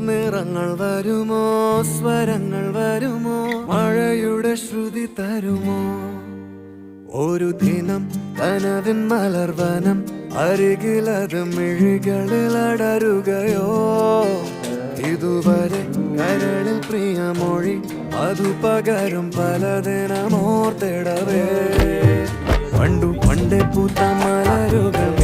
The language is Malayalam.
നിറങ്ങൾ വരുമോ, സ്വരങ്ങൾ വരുമോ, മഴയുടെ ശ്രുതി തരുമോ? ഒരു ദിനം കനവിൻ മലർവനം, അരികിലത് മിഴികളിൽ അടരുകയോ? ഇതുവരെ കരളിൽ പ്രിയമൊഴി, അതു പകരും പലതിനമോർത്തിടവേ. പണ്ടു പണ്ടേ പൂത്ത മലരുകൾ